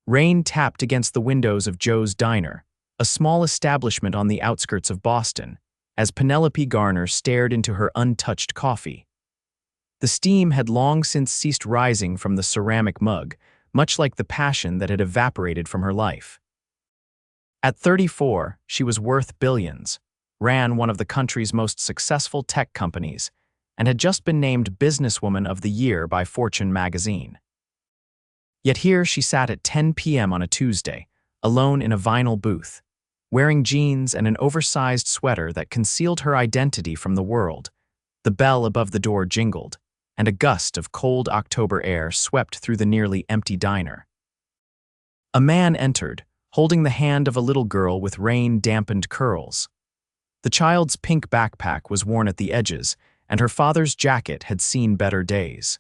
Rain tapped against the windows of Joe's Diner, a small establishment on the outskirts of Boston, as Penelope Garner stared into her untouched coffee. The steam had long since ceased rising from the ceramic mug, much like the passion that had evaporated from her life. At 34, she was worth billions, ran one of the country's most successful tech companies, and had just been named Businesswoman of the Year by Fortune magazine. Yet here she sat at 10 p.m. on a Tuesday, alone in a vinyl booth, wearing jeans and an oversized sweater that concealed her identity from the world. The bell above the door jingled, and a gust of cold October air swept through the nearly empty diner. A man entered, holding the hand of a little girl with rain-dampened curls. The child's pink backpack was worn at the edges, and her father's jacket had seen better days.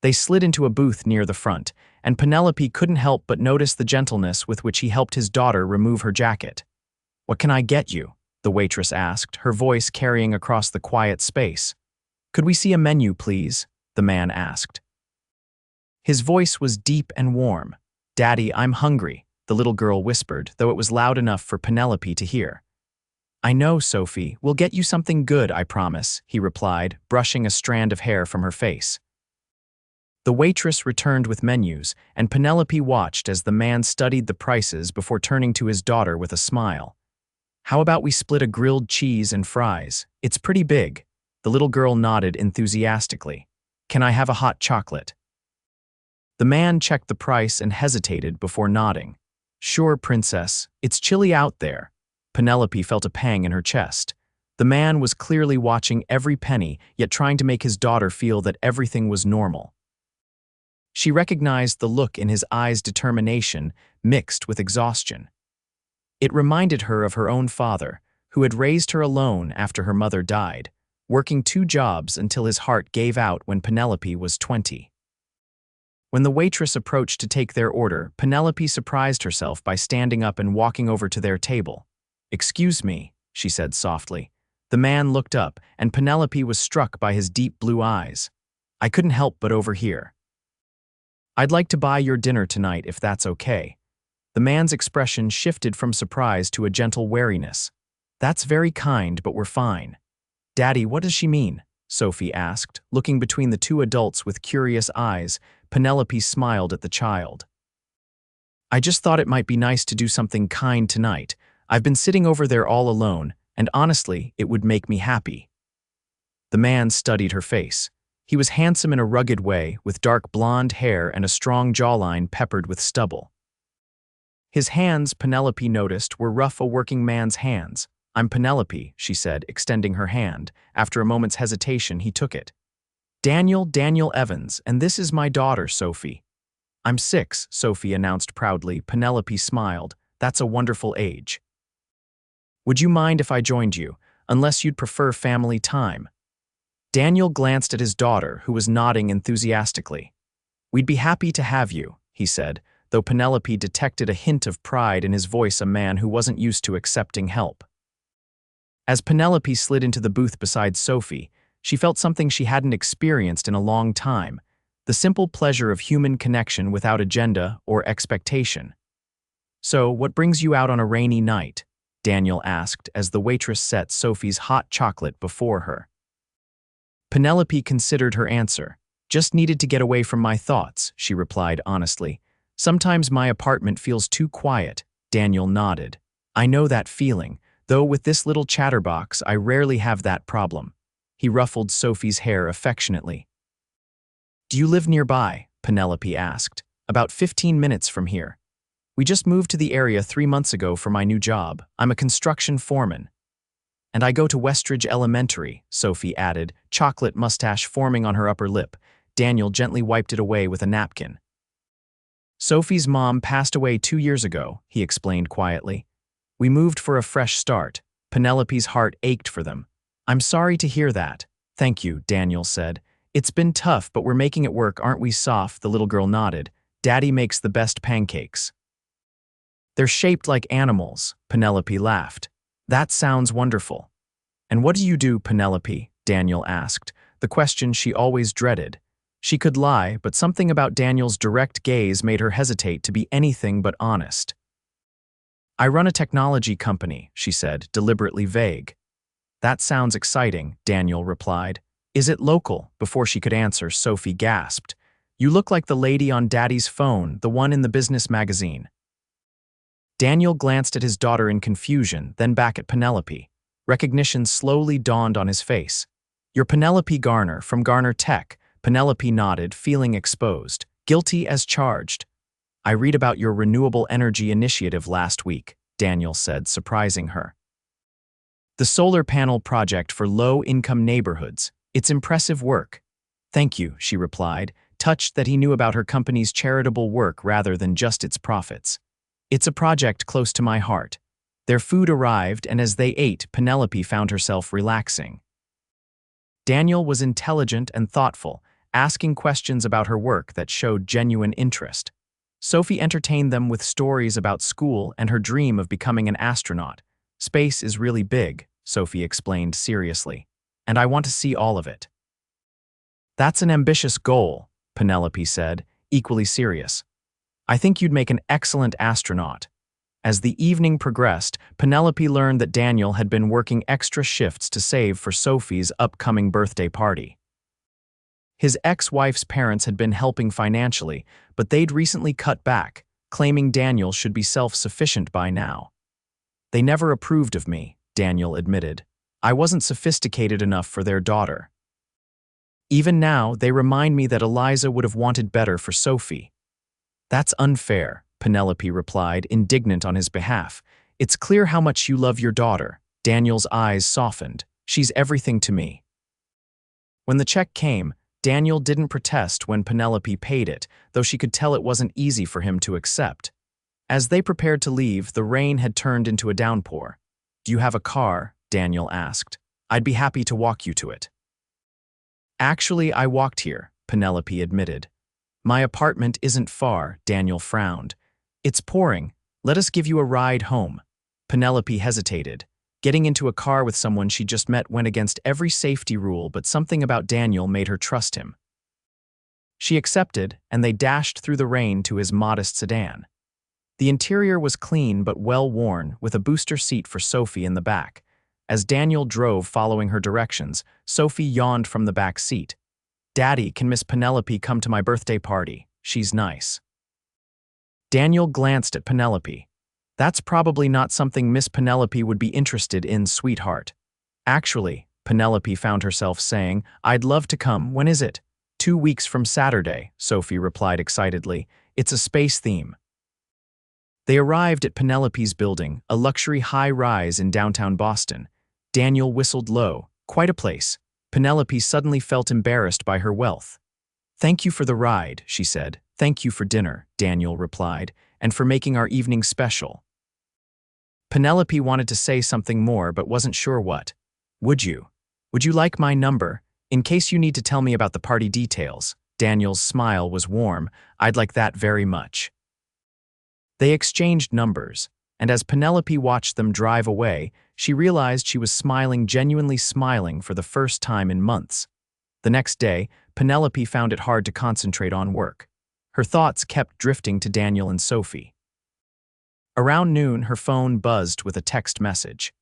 They slid into a booth near the front, and Penelope couldn't help but notice the gentleness with which he helped his daughter remove her jacket. "What can I get you?" the waitress asked, her voice carrying across the quiet space. "Could we see a menu, please?" the man asked. His voice was deep and warm. "Daddy, I'm hungry," the little girl whispered, though it was loud enough for Penelope to hear. "I know, Sophie. We'll get you something good, I promise," he replied, brushing a strand of hair from her face. The waitress returned with menus, and Penelope watched as the man studied the prices before turning to his daughter with a smile. "How about we split a grilled cheese and fries? It's pretty big." The little girl nodded enthusiastically. "Can I have a hot chocolate?" The man checked the price and hesitated before nodding. "Sure, princess. It's chilly out there." Penelope felt a pang in her chest. The man was clearly watching every penny, yet trying to make his daughter feel that everything was normal. She recognized the look in his eyes, determination mixed with exhaustion. It reminded her of her own father, who had raised her alone after her mother died, working 2 jobs until his heart gave out when Penelope was 20. When the waitress approached to take their order, Penelope surprised herself by standing up and walking over to their table. "Excuse me," she said softly. The man looked up, and Penelope was struck by his deep blue eyes. "I couldn't help but overhear. I'd like to buy your dinner tonight if that's okay." The man's expression shifted from surprise to a gentle wariness. "That's very kind, but we're fine." "Daddy, what does she mean?" Sophie asked, looking between the 2 adults with curious eyes. Penelope smiled at the child. "I just thought it might be nice to do something kind tonight. I've been sitting over there all alone, and honestly, it would make me happy." The man studied her face. He was handsome in a rugged way, with dark blonde hair and a strong jawline peppered with stubble. His hands, Penelope noticed, were rough, a working man's hands. "I'm Penelope," she said, extending her hand. After a moment's hesitation, he took it. Daniel Evans, and this is my daughter, Sophie." "I'm 6, Sophie announced proudly. Penelope smiled. "That's a wonderful age. Would you mind if I joined you, unless you'd prefer family time?" Daniel glanced at his daughter, who was nodding enthusiastically. "We'd be happy to have you," he said, though Penelope detected a hint of pride in his voice, a man who wasn't used to accepting help. As Penelope slid into the booth beside Sophie, she felt something she hadn't experienced in a long time, the simple pleasure of human connection without agenda or expectation. "So, what brings you out on a rainy night?" Daniel asked as the waitress set Sophie's hot chocolate before her. Penelope considered her answer. "Just needed to get away from my thoughts," she replied honestly. "Sometimes my apartment feels too quiet." Daniel nodded. "I know that feeling, though with this little chatterbox I rarely have that problem." He ruffled Sophie's hair affectionately. "Do you live nearby?" Penelope asked. "About 15 minutes from here. We just moved to the area 3 months ago for my new job. I'm a construction foreman." "And I go to Westridge Elementary," Sophie added, chocolate mustache forming on her upper lip. Daniel gently wiped it away with a napkin. "Sophie's mom passed away 2 years ago," he explained quietly. "We moved for a fresh start." Penelope's heart ached for them. "I'm sorry to hear that." "Thank you," Daniel said. "It's been tough, but we're making it work, aren't we, Soph?" The little girl nodded. "Daddy makes the best pancakes." "They're shaped like animals," Penelope laughed. "That sounds wonderful." "And what do you do, Penelope?" Daniel asked, the question she always dreaded. She could lie, but something about Daniel's direct gaze made her hesitate to be anything but honest. "I run a technology company," she said, deliberately vague. "That sounds exciting," Daniel replied. "Is it local?" Before she could answer, Sophie gasped. "You look like the lady on Daddy's phone, the one in the business magazine." Daniel glanced at his daughter in confusion, then back at Penelope. Recognition slowly dawned on his face. "You're Penelope Garner, from Garner Tech." Penelope nodded, feeling exposed. "Guilty as charged." "I read about your renewable energy initiative last week," Daniel said, surprising her. "The solar panel project for low-income neighborhoods. It's impressive work." "Thank you," she replied, touched that he knew about her company's charitable work rather than just its profits. "It's a project close to my heart." Their food arrived, and as they ate, Penelope found herself relaxing. Daniel was intelligent and thoughtful, asking questions about her work that showed genuine interest. Sophie entertained them with stories about school and her dream of becoming an astronaut. "Space is really big," Sophie explained seriously, "and I want to see all of it." "That's an ambitious goal," Penelope said, equally serious. "I think you'd make an excellent astronaut." As the evening progressed, Penelope learned that Daniel had been working extra shifts to save for Sophie's upcoming birthday party. His ex-wife's parents had been helping financially, but they'd recently cut back, claiming Daniel should be self-sufficient by now. "They never approved of me," Daniel admitted. "I wasn't sophisticated enough for their daughter. Even now, they remind me that Eliza would have wanted better for Sophie." "That's unfair," Penelope replied, indignant on his behalf. "It's clear how much you love your daughter." Daniel's eyes softened. "She's everything to me." When the check came, Daniel didn't protest when Penelope paid it, though she could tell it wasn't easy for him to accept. As they prepared to leave, the rain had turned into a downpour. "Do you have a car?" Daniel asked. "I'd be happy to walk you to it." "Actually, I walked here," Penelope admitted. "My apartment isn't far," Daniel frowned. "It's pouring. Let us give you a ride home." Penelope hesitated. Getting into a car with someone she just met went against every safety rule, but something about Daniel made her trust him. She accepted, and they dashed through the rain to his modest sedan. The interior was clean but well-worn, with a booster seat for Sophie in the back. As Daniel drove following her directions, Sophie yawned from the back seat. "Daddy, can Miss Penelope come to my birthday party? She's nice." Daniel glanced at Penelope. "That's probably not something Miss Penelope would be interested in, sweetheart." "Actually," Penelope found herself saying, "I'd love to come. When is it?" 2 weeks from Saturday," Sophie replied excitedly. "It's a space theme." They arrived at Penelope's building, a luxury high-rise in downtown Boston. Daniel whistled low. "Quite a place." Penelope suddenly felt embarrassed by her wealth. "Thank you for the ride," she said. "Thank you for dinner," Daniel replied, "and for making our evening special." Penelope wanted to say something more but wasn't sure what. Would you like my number? In case you need to tell me about the party details." Daniel's smile was warm. "I'd like that very much." They exchanged numbers, and as Penelope watched them drive away, she realized she was genuinely smiling for the first time in months. The next day, Penelope found it hard to concentrate on work. Her thoughts kept drifting to Daniel and Sophie. Around noon, her phone buzzed with a text message.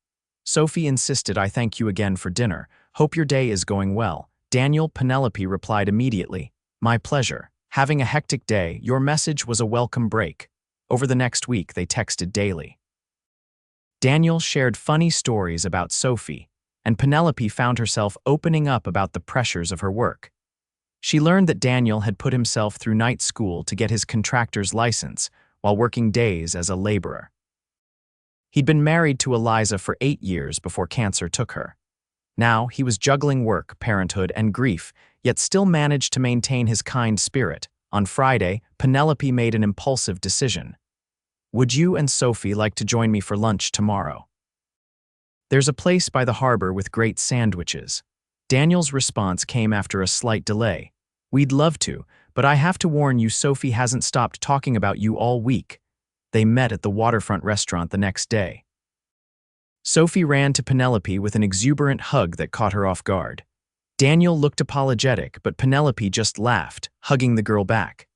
Sophie insisted, "I thank you again for dinner. Hope your day is going well." Penelope replied immediately, "My pleasure. Having a hectic day, your message was a welcome break." Over the next week, they texted daily. Daniel shared funny stories about Sophie, and Penelope found herself opening up about the pressures of her work. She learned that Daniel had put himself through night school to get his contractor's license while working days as a laborer. He'd been married to Eliza for 8 years before cancer took her. Now he was juggling work, parenthood, and grief, yet still managed to maintain his kind spirit. On Friday, Penelope made an impulsive decision. "Would you and Sophie like to join me for lunch tomorrow? There's a place by the harbor with great sandwiches." Daniel's response came after a slight delay. "We'd love to, but I have to warn you, Sophie hasn't stopped talking about you all week." They met at the waterfront restaurant the next day. Sophie ran to Penelope with an exuberant hug that caught her off guard. Daniel looked apologetic, but Penelope just laughed, hugging the girl back.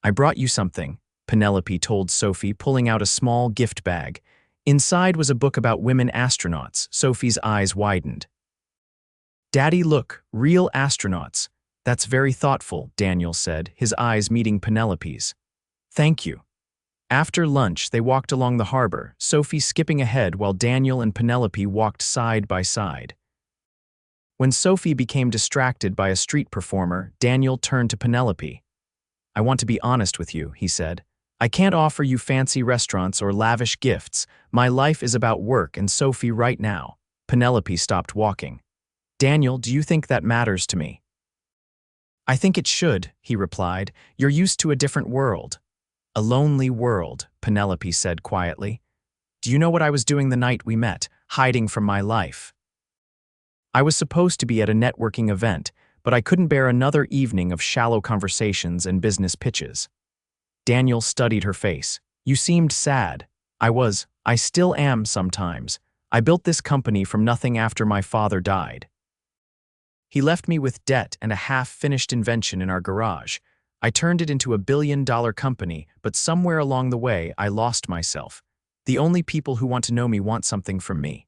I brought you something, Penelope told Sophie, pulling out a small gift bag. Inside was a book about women astronauts. Sophie's eyes widened. Daddy, look, real astronauts. That's very thoughtful, Daniel said, his eyes meeting Penelope's. Thank you. After lunch, they walked along the harbor, Sophie skipping ahead while Daniel and Penelope walked side by side. When Sophie became distracted by a street performer, Daniel turned to Penelope. I want to be honest with you, he said. I can't offer you fancy restaurants or lavish gifts. My life is about work and Sophie right now. Penelope stopped walking. Daniel, do you think that matters to me? I think it should, he replied. You're used to a different world. A lonely world, Penelope said quietly. Do you know what I was doing the night we met, hiding from my life? I was supposed to be at a networking event, but I couldn't bear another evening of shallow conversations and business pitches. Daniel studied her face. You seemed sad. I still am sometimes. I built this company from nothing after my father died. He left me with debt and a half-finished invention in our garage. I turned it into a billion-dollar company, but somewhere along the way, I lost myself. The only people who want to know me want something from me.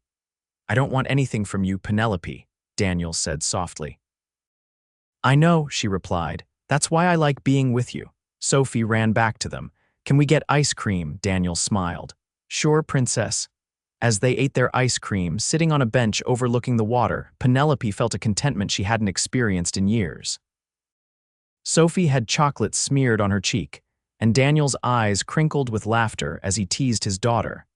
I don't want anything from you, Penelope, Daniel said softly. I know, she replied. That's why I like being with you. Sophie ran back to them. Can we get ice cream? Daniel smiled. Sure, princess. As they ate their ice cream, sitting on a bench overlooking the water, Penelope felt a contentment she hadn't experienced in years. Sophie had chocolate smeared on her cheek, and Daniel's eyes crinkled with laughter as he teased his daughter.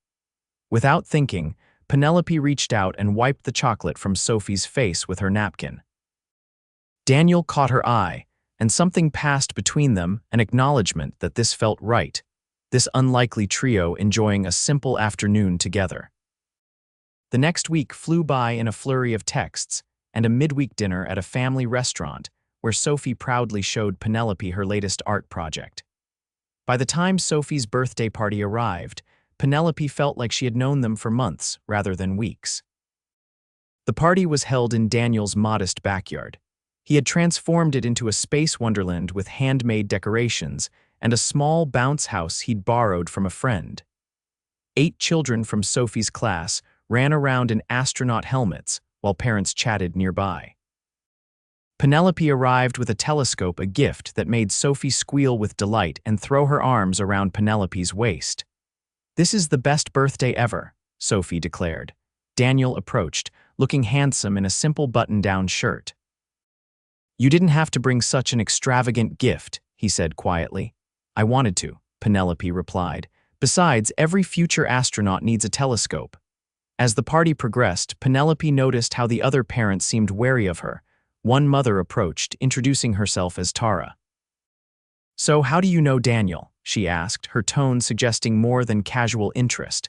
Without thinking, Penelope reached out and wiped the chocolate from Sophie's face with her napkin. Daniel caught her eye, and something passed between them, an acknowledgement that this felt right, this unlikely trio enjoying a simple afternoon together. The next week flew by in a flurry of texts and a midweek dinner at a family restaurant where Sophie proudly showed Penelope her latest art project. By the time Sophie's birthday party arrived, Penelope felt like she had known them for months rather than weeks. The party was held in Daniel's modest backyard. He had transformed it into a space wonderland with handmade decorations and a small bounce house he'd borrowed from a friend. 8 children from Sophie's class ran around in astronaut helmets while parents chatted nearby. Penelope arrived with a telescope, a gift that made Sophie squeal with delight and throw her arms around Penelope's waist. This is the best birthday ever, Sophie declared. Daniel approached, looking handsome in a simple button-down shirt. You didn't have to bring such an extravagant gift, he said quietly. I wanted to, Penelope replied. Besides, every future astronaut needs a telescope. As the party progressed, Penelope noticed how the other parents seemed wary of her. One mother approached, introducing herself as Tara. So how do you know Daniel? She asked, her tone suggesting more than casual interest.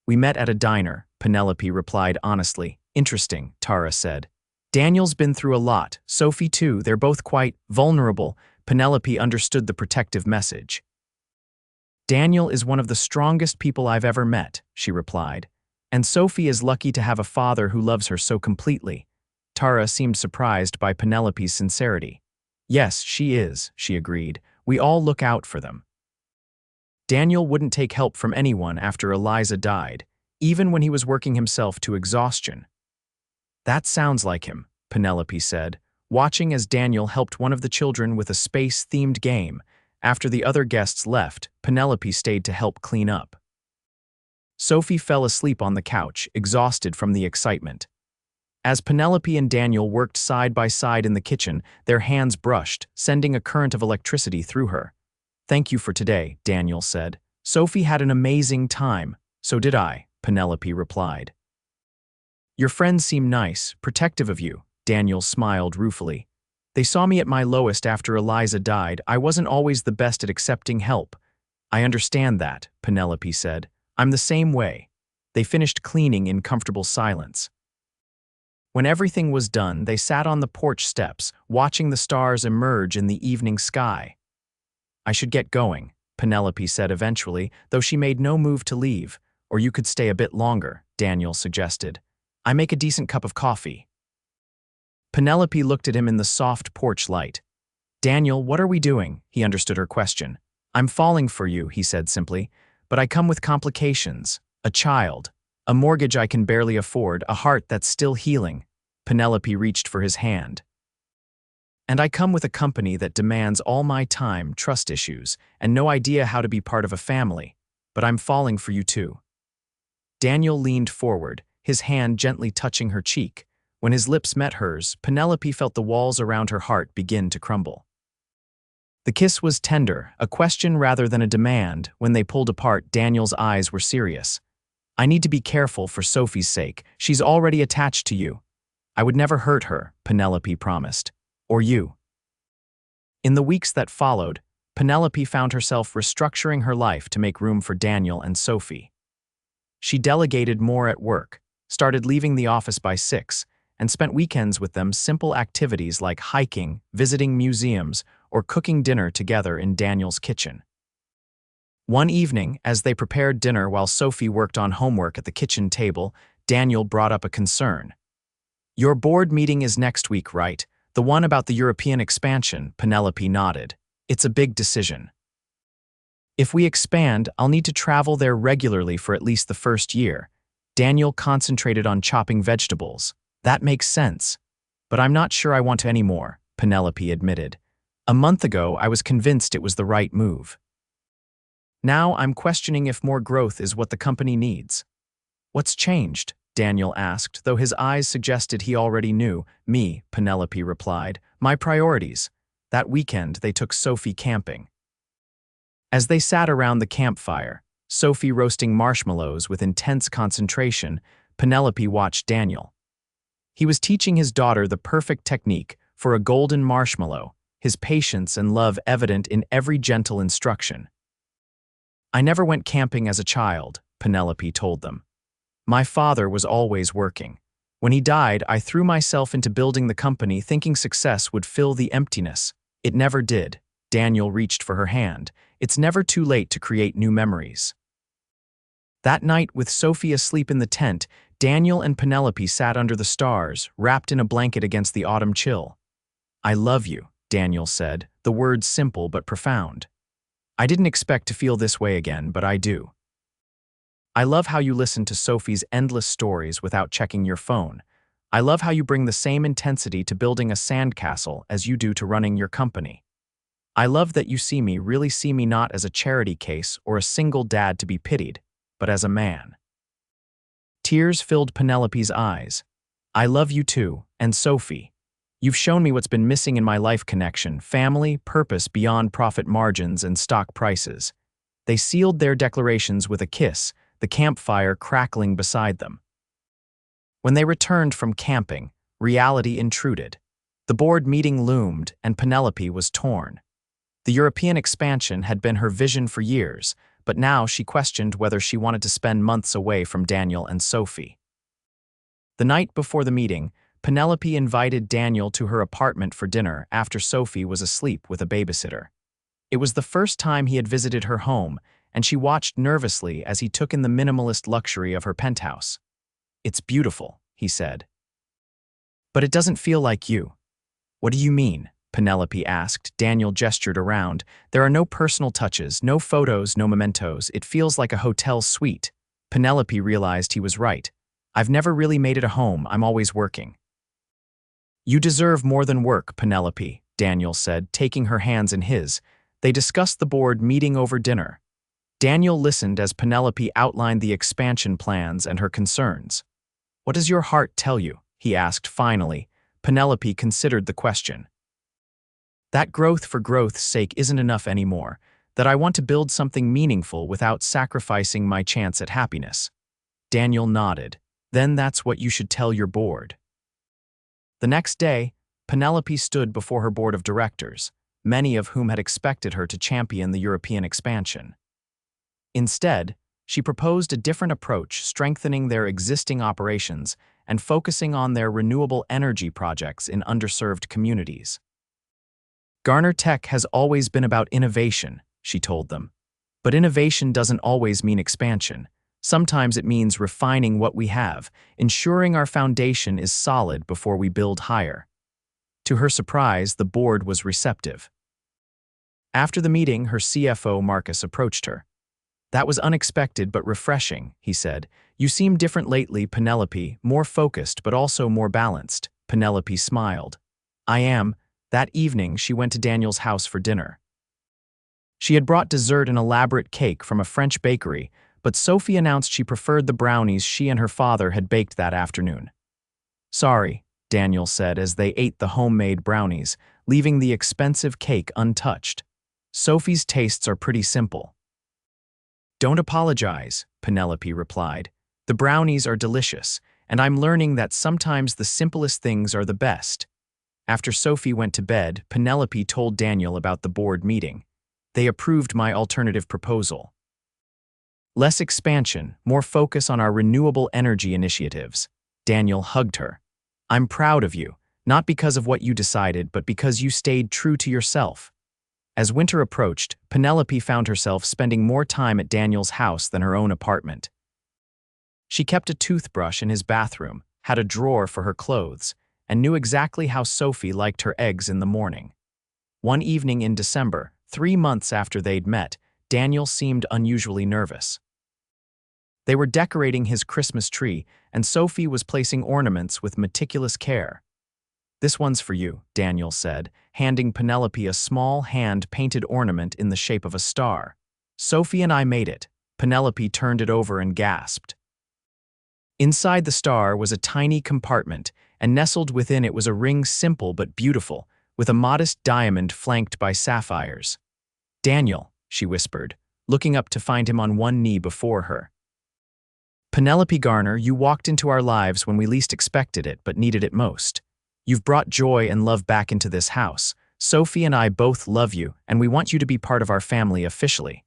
We met at a diner, Penelope replied honestly. Interesting, Tara said. Daniel's been through a lot, Sophie too, they're both quite vulnerable. Penelope understood the protective message. Daniel is one of the strongest people I've ever met, she replied. And Sophie is lucky to have a father who loves her so completely. Tara seemed surprised by Penelope's sincerity. Yes, she is, she agreed. We all look out for them. Daniel wouldn't take help from anyone after Eliza died, even when he was working himself to exhaustion. That sounds like him, Penelope said, watching as Daniel helped one of the children with a space-themed game. After the other guests left, Penelope stayed to help clean up. Sophie fell asleep on the couch, exhausted from the excitement. As Penelope and Daniel worked side by side in the kitchen, their hands brushed, sending a current of electricity through her. Thank you for today, Daniel said. Sophie had an amazing time. So did I, Penelope replied. Your friends seem nice, protective of you, Daniel smiled ruefully. They saw me at my lowest after Eliza died. I wasn't always the best at accepting help. I understand that, Penelope said. I'm the same way. They finished cleaning in comfortable silence. When everything was done, they sat on the porch steps, watching the stars emerge in the evening sky. I should get going, Penelope said eventually, though she made no move to leave. Or you could stay a bit longer, Daniel suggested. I make a decent cup of coffee. Penelope looked at him in the soft porch light. "Daniel, what are we doing?" He understood her question. "I'm falling for you," he said simply, "but I come with complications. A child, a mortgage I can barely afford, a heart that's still healing." Penelope reached for his hand. "And I come with a company that demands all my time, trust issues, and no idea how to be part of a family. But I'm falling for you too." Daniel leaned forward, his hand gently touching her cheek. When his lips met hers, Penelope felt the walls around her heart begin to crumble. The kiss was tender, a question rather than a demand. When they pulled apart, Daniel's eyes were serious. "I need to be careful for Sophie's sake. She's already attached to you." "I would never hurt her," Penelope promised. "Or you." In the weeks that followed, Penelope found herself restructuring her life to make room for Daniel and Sophie. She delegated more at work, started leaving the office by 6, and spent weekends with them, simple activities like hiking, visiting museums, or cooking dinner together in Daniel's kitchen. One evening, as they prepared dinner while Sophie worked on homework at the kitchen table, Daniel brought up a concern. "Your board meeting is next week, right? The one about the European expansion," Penelope nodded. "It's a big decision. If we expand, I'll need to travel there regularly for at least the first year." Daniel concentrated on chopping vegetables. "That makes sense. But I'm not sure I want to anymore," Penelope admitted. "A month ago, I was convinced it was the right move. Now I'm questioning if more growth is what the company needs." "What's changed?" Daniel asked, though his eyes suggested he already knew. "Me," Penelope replied. "My priorities." That weekend, they took Sophie camping. As they sat around the campfire, Sophie roasting marshmallows with intense concentration, Penelope watched Daniel. He was teaching his daughter the perfect technique for a golden marshmallow, his patience and love evident in every gentle instruction. "I never went camping as a child," Penelope told them. "My father was always working. When he died, I threw myself into building the company thinking success would fill the emptiness. It never did." Daniel reached for her hand. "It's never too late to create new memories." That night, with Sophie asleep in the tent, Daniel and Penelope sat under the stars, wrapped in a blanket against the autumn chill. "I love you," Daniel said, the words simple but profound. "I didn't expect to feel this way again, but I do. I love how you listen to Sophie's endless stories without checking your phone. I love how you bring the same intensity to building a sandcastle as you do to running your company. I love that you really see me not as a charity case or a single dad to be pitied, but as a man." Tears filled Penelope's eyes. "I love you too, and Sophie. You've shown me what's been missing in my life: connection, family, purpose beyond profit margins and stock prices." They sealed their declarations with a kiss, the campfire crackling beside them. When they returned from camping, reality intruded. The board meeting loomed, and Penelope was torn. The European expansion had been her vision for years, but now she questioned whether she wanted to spend months away from Daniel and Sophie. The night before the meeting, Penelope invited Daniel to her apartment for dinner after Sophie was asleep with a babysitter. It was the first time he had visited her home, and she watched nervously as he took in the minimalist luxury of her penthouse. "It's beautiful," he said. "But it doesn't feel like you." "What do you mean?" Penelope asked. Daniel gestured around. "There are no personal touches, no photos, no mementos. It feels like a hotel suite." Penelope realized he was right. "I've never really made it a home, I'm always working." "You deserve more than work, Penelope," Daniel said, taking her hands in his. They discussed the board meeting over dinner. Daniel listened as Penelope outlined the expansion plans and her concerns. "What does your heart tell you?" he asked finally. Penelope considered the question. "That growth for growth's sake isn't enough anymore, that I want to build something meaningful without sacrificing my chance at happiness." Daniel nodded. "Then that's what you should tell your board." The next day, Penelope stood before her board of directors, many of whom had expected her to champion the European expansion. Instead, she proposed a different approach, strengthening their existing operations and focusing on their renewable energy projects in underserved communities. "Garner Tech has always been about innovation," she told them. "But innovation doesn't always mean expansion. Sometimes it means refining what we have, ensuring our foundation is solid before we build higher." To her surprise, the board was receptive. After the meeting, her CFO, Marcus, approached her. "That was unexpected but refreshing," he said. "You seem different lately, Penelope, more focused but also more balanced." Penelope smiled. "I am." That evening, she went to Daniel's house for dinner. She had brought dessert, an elaborate cake from a French bakery, but Sophie announced she preferred the brownies she and her father had baked that afternoon. "Sorry," Daniel said as they ate the homemade brownies, leaving the expensive cake untouched. "Sophie's tastes are pretty simple." "Don't apologize," Penelope replied. "The brownies are delicious, and I'm learning that sometimes the simplest things are the best." After Sophie went to bed, Penelope told Daniel about the board meeting. "They approved my alternative proposal. Less expansion, more focus on our renewable energy initiatives." Daniel hugged her. "I'm proud of you, not because of what you decided, but because you stayed true to yourself." As winter approached, Penelope found herself spending more time at Daniel's house than her own apartment. She kept a toothbrush in his bathroom, had a drawer for her clothes, and knew exactly how Sophie liked her eggs in the morning. One evening in December, 3 months after they'd met, Daniel seemed unusually nervous. They were decorating his Christmas tree, and Sophie was placing ornaments with meticulous care. "This one's for you," Daniel said, handing Penelope a small hand-painted ornament in the shape of a star. "Sophie and I made it." Penelope turned it over and gasped. Inside the star was a tiny compartment, and nestled within it was a ring simple but beautiful, with a modest diamond flanked by sapphires. "Daniel," she whispered, looking up to find him on one knee before her. "Penelope Garner, you walked into our lives when we least expected it but needed it most. You've brought joy and love back into this house. Sophie and I both love you, and we want you to be part of our family officially.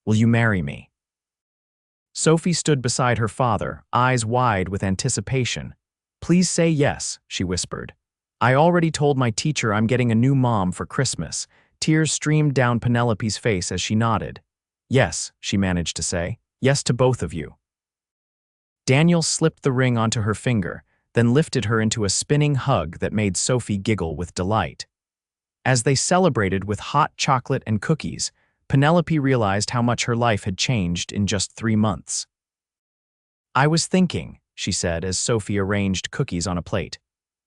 Will you marry me?" Sophie stood beside her father, eyes wide with anticipation. "Please say yes," she whispered. "I already told my teacher I'm getting a new mom for Christmas." Tears streamed down Penelope's face as she nodded. "Yes," she managed to say. "Yes to both of you." Daniel slipped the ring onto her finger, then lifted her into a spinning hug that made Sophie giggle with delight. As they celebrated with hot chocolate and cookies, Penelope realized how much her life had changed in just 3 months. "I was thinking," she said as Sophie arranged cookies on a plate.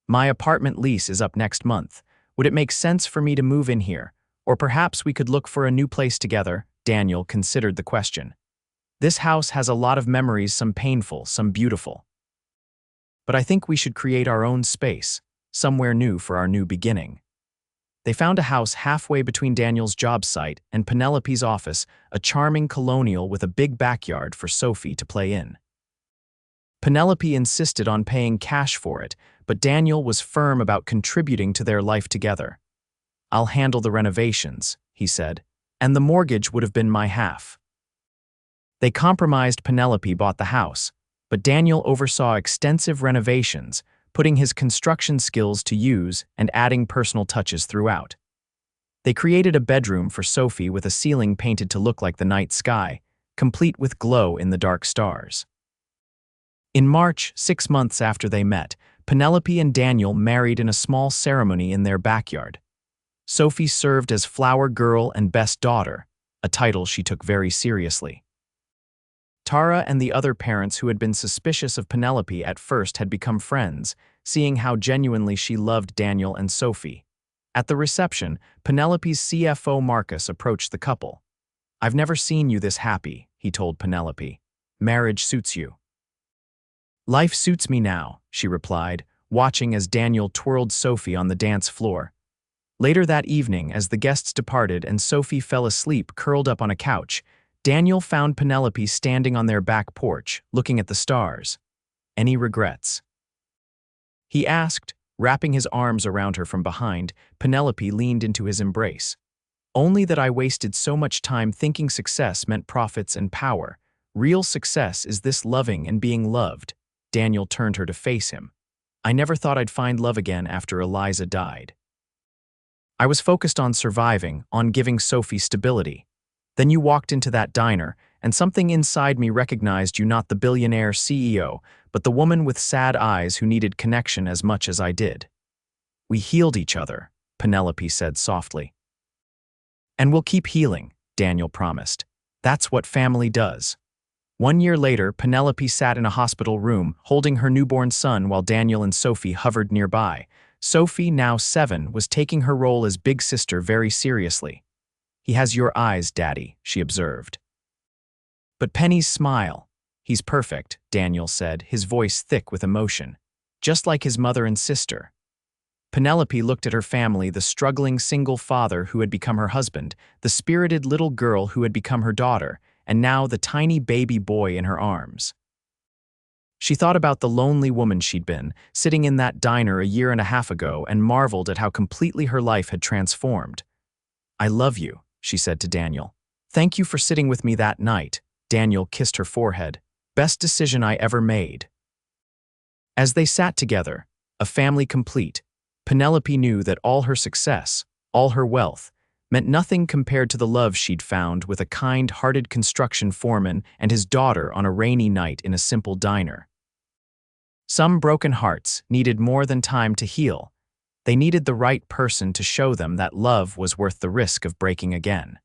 "My apartment lease is up next month. Would it make sense for me to move in here? Or perhaps we could look for a new place together?" Daniel considered the question. "This house has a lot of memories, some painful, some beautiful. But I think we should create our own space, somewhere new for our new beginning." They found a house halfway between Daniel's job site and Penelope's office, a charming colonial with a big backyard for Sophie to play in. Penelope insisted on paying cash for it, but Daniel was firm about contributing to their life together. "I'll handle the renovations," he said, "and the mortgage would have been my half." They compromised. Penelope bought the house, but Daniel oversaw extensive renovations, putting his construction skills to use and adding personal touches throughout. They created a bedroom for Sophie with a ceiling painted to look like the night sky, complete with glow in the dark stars. In March, 6 months after they met, Penelope and Daniel married in a small ceremony in their backyard. Sophie served as flower girl and best daughter, a title she took very seriously. Tara and the other parents who had been suspicious of Penelope at first had become friends, seeing how genuinely she loved Daniel and Sophie. At the reception, Penelope's CFO Marcus approached the couple. "I've never seen you this happy," he told Penelope. "Marriage suits you." "Life suits me now," she replied, watching as Daniel twirled Sophie on the dance floor. Later that evening, as the guests departed and Sophie fell asleep curled up on a couch, Daniel found Penelope standing on their back porch, looking at the stars. "Any regrets?" he asked, wrapping his arms around her from behind. Penelope leaned into his embrace. "Only that I wasted so much time thinking success meant profits and power. Real success is this loving and being loved." Daniel turned her to face him. "I never thought I'd find love again after Eliza died. I was focused on surviving, on giving Sophie stability. Then you walked into that diner, and something inside me recognized you, not the billionaire CEO, but the woman with sad eyes who needed connection as much as I did." We healed each other, Penelope said softly. And we'll keep healing, Daniel promised. That's what family does. 1 year later, Penelope sat in a hospital room, holding her newborn son while Daniel and Sophie hovered nearby. Sophie, now 7, was taking her role as big sister very seriously. He has your eyes, Daddy, she observed. But Penny's smile. He's perfect, Daniel said, his voice thick with emotion. Just like his mother and sister. Penelope looked at her family, the struggling single father who had become her husband, the spirited little girl who had become her daughter, and now the tiny baby boy in her arms. She thought about the lonely woman she'd been, sitting in that diner a year and a half ago, and marveled at how completely her life had transformed. I love you, she said to Daniel. Thank you for sitting with me that night. Daniel kissed her forehead. Best decision I ever made. As they sat together, a family complete, Penelope knew that all her success, all her wealth, meant nothing compared to the love she'd found with a kind-hearted construction foreman and his daughter on a rainy night in a simple diner. Some broken hearts needed more than time to heal. They needed the right person to show them that love was worth the risk of breaking again.